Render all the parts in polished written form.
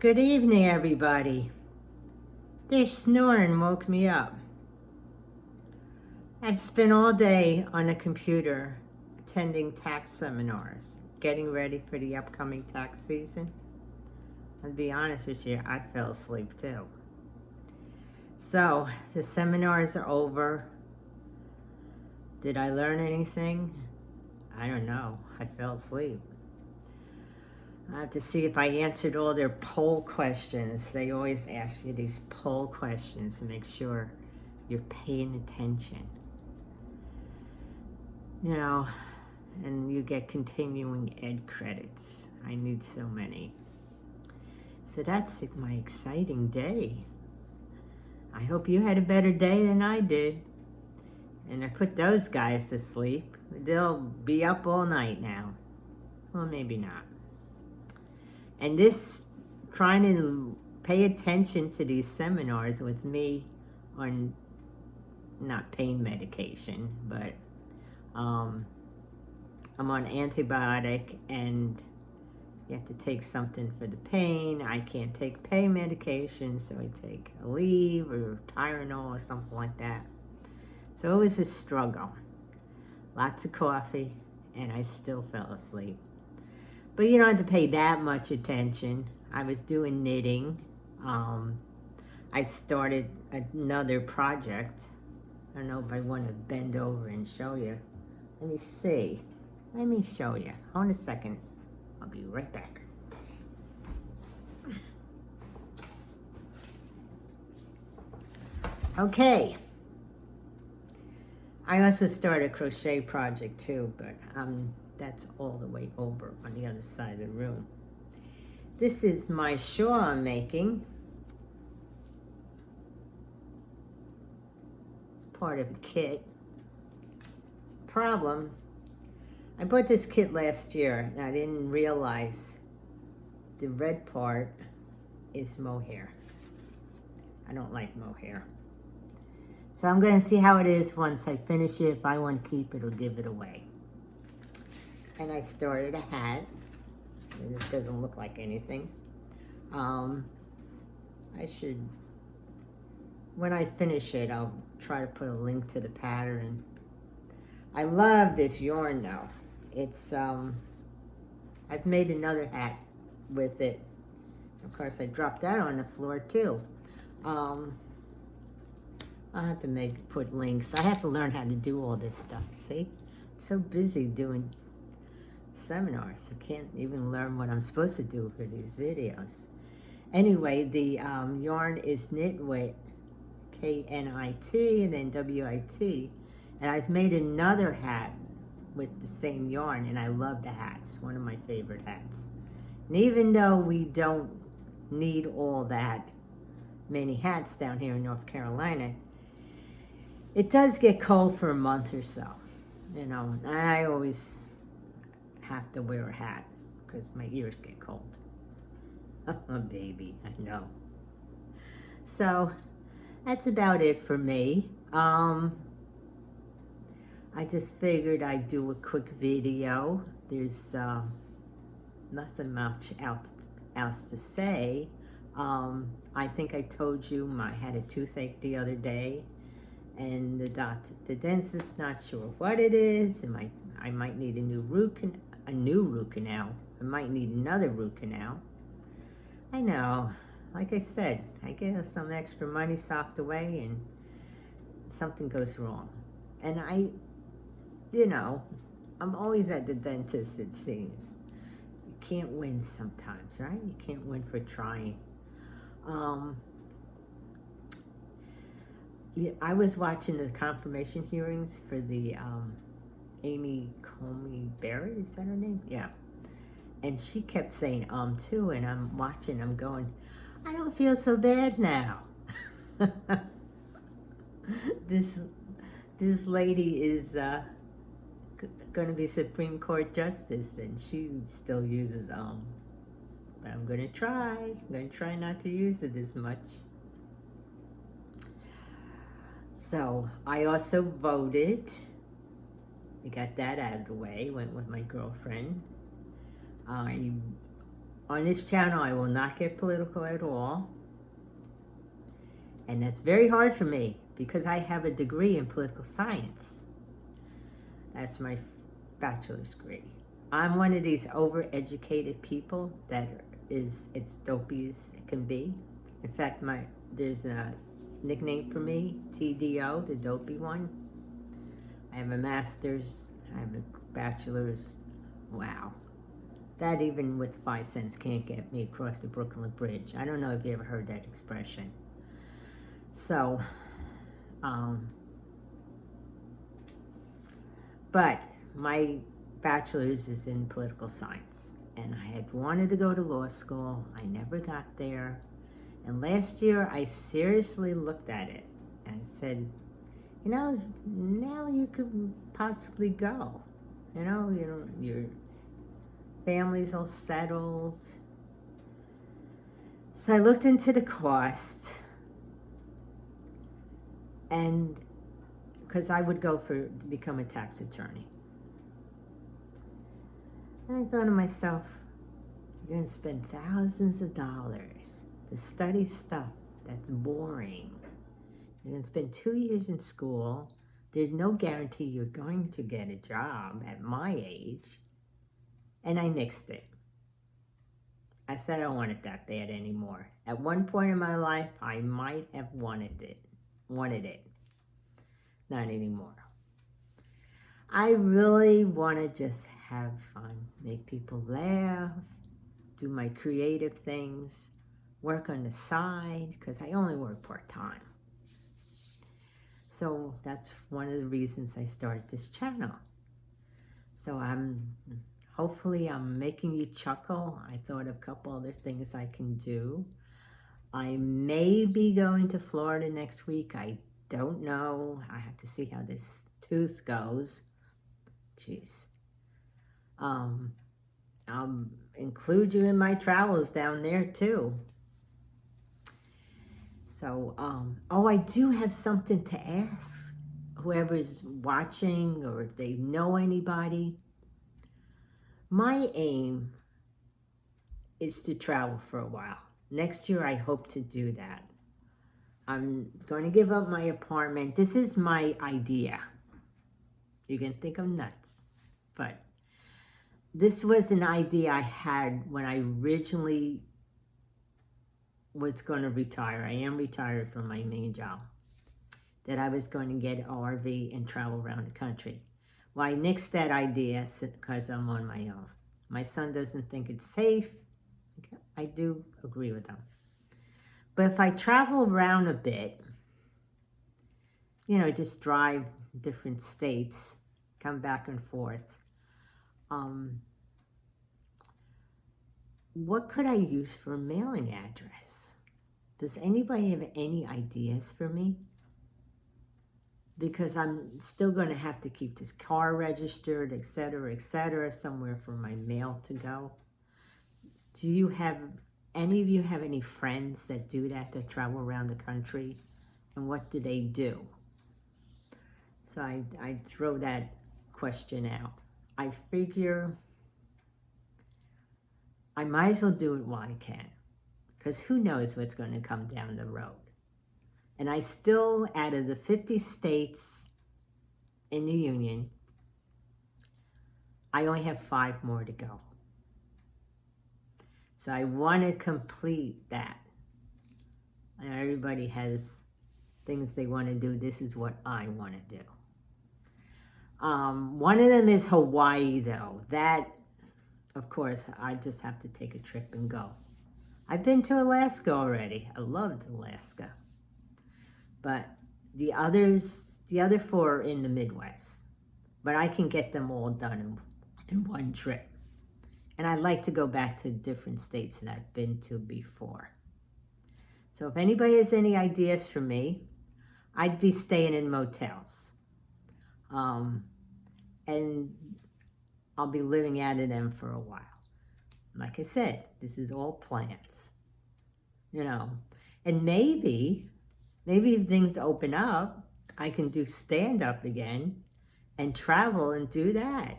Good evening, everybody. Their snoring woke me up. I've spent all day on a computer attending tax seminars, getting ready for the upcoming tax season. And to be honest with you, I fell asleep too. So, the seminars are over. Did I learn anything? I don't know. I fell asleep. I have to see if I answered all their poll questions. They always ask you these poll questions to make sure you're paying attention. You know, and you get continuing ed credits. I need so many. So that's my exciting day. I hope you had a better day than I did. And I put those guys to sleep. They'll be up all night now. Well, maybe not. And this, trying to pay attention to these seminars with me on, not pain medication, but I'm on antibiotic and you have to take something for the pain. I can't take pain medication, so I take Aleve or Tylenol or something like that. So it was a struggle. Lots of coffee, and I still fell asleep. But you don't have to pay that much attention. I was doing knitting. I started another project. I don't know if I want to bend over and show you. Let me see. Let me show you. Hold on a second. I'll be right back. Okay. I also started a crochet project too, but that's all the way over on the other side of the room. This is my shawl I'm making. It's part of a kit. It's a problem. I bought this kit last year and I didn't realize the red part is mohair. I don't like mohair. So I'm going to see how it is once I finish it. If I want to keep it or give it away. And I started a hat. And it doesn't look like anything. I should, when I finish it, I'll try to put a link to the pattern. I love this yarn though. It's, I've made another hat with it. Of course, I dropped that on the floor too. I'll have to put links. I have to learn how to do all this stuff, see? I'm so busy doing seminars. I can't even learn what I'm supposed to do for these videos. Anyway, the yarn is Knitwit, K-N-I-T, and then W-I-T. And I've made another hat with the same yarn, and I love the hats. One of my favorite hats. And even though we don't need all that many hats down here in North Carolina, it does get cold for a month or so. You know, I always have to wear a hat because my ears get cold. Oh, baby, I know. So that's about it for me. I just figured I'd do a quick video. There's nothing much else to say. I think I told you I had a toothache the other day, and the dentist's not sure what it is. I might need a new root canal. I might need another root canal. I know, like I said, I get some extra money socked away and something goes wrong. And I'm always at the dentist, it seems. You can't win sometimes, right? You can't win for trying. I was watching the confirmation hearings for the Amy Coney Barrett, is that her name? Yeah. And she kept saying too, and I'm watching, I'm going, I don't feel so bad now. This lady is going to be Supreme Court Justice, and she still uses but I'm going to try not to use it as much. So I also voted. I got that out of the way, went with my girlfriend. I On this channel, I will not get political at all. And that's very hard for me because I have a degree in political science. That's my bachelor's degree. I'm one of these overeducated people that is as dopey as it can be. In fact, there's a nickname for me, TDO, the dopey one. I have a master's, I have a bachelor's. Wow. That even with 5 cents can't get me across the Brooklyn Bridge. I don't know if you ever heard that expression. So, but my bachelor's is in political science, and I had wanted to go to law school. I never got there. And last year I seriously looked at it and said, you know, now you could possibly go. You know, your family's all settled. So I looked into the cost, and because I would go to become a tax attorney. And I thought to myself, you're going to spend thousands of dollars to study stuff that's boring. You're going to spend 2 years in school. There's no guarantee you're going to get a job at my age. And I nixed it. I said I don't want it that bad anymore. At one point in my life, I might have wanted it. Not anymore. I really want to just have fun, make people laugh, do my creative things, work on the side, because I only work part-time. So that's one of the reasons I started this channel. So hopefully I'm making you chuckle. I thought of a couple other things I can do. I may be going to Florida next week. I don't know. I have to see how this tooth goes. Jeez. I'll include you in my travels down there too. So, oh, I do have something to ask whoever's watching, or if they know anybody. My aim is to travel for a while. Next year, I hope to do that. I'm going to give up my apartment. This is my idea. You can think I'm nuts, but this was an idea I had when I originally was going to retire. I am retired from my main job. That I was going to get an RV and travel around the country. Well, I nixed that idea because I'm on my own. My son doesn't think it's safe. I do agree with him. But if I travel around a bit, you know, just drive different states, come back and forth, what could I use for a mailing address? Does anybody have any ideas for me? Because I'm still going to have to keep this car registered, etc., somewhere for my mail to go. Do you have, any of you have any friends that do that travel around the country? And what do they do? So I throw that question out. I figure I might as well do it while I can, because who knows what's going to come down the road. And I still, out of the 50 states in the Union, I only have 5 more to go. So I want to complete that. And everybody has things they want to do. This is what I want to do. One of them is Hawaii, though. That, of course, I just have to take a trip and go. I've been to Alaska already. I loved Alaska. But the other 4 are in the Midwest. But I can get them all done in one trip. And I'd like to go back to different states that I've been to before. So if anybody has any ideas for me, I'd be staying in motels. And I'll be living out of them for a while. Like I said, this is all plans. You know, and maybe if things open up, I can do stand-up again and travel and do that.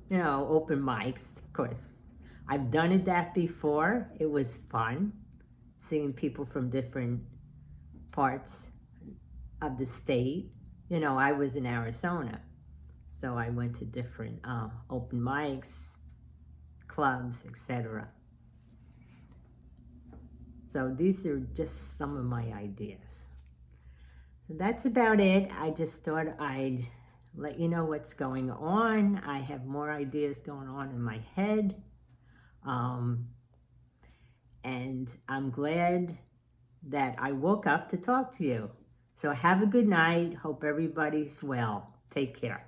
You know, open mics, of course. I've done it that before. It was fun seeing people from different parts of the state. You know, I was in Arizona, so I went to different open mics, clubs, etc. So these are just some of my ideas. So that's about it. I just thought I'd let you know what's going on. I have more ideas going on in my head. And I'm glad that I woke up to talk to you. So have a good night. Hope everybody's well. Take care.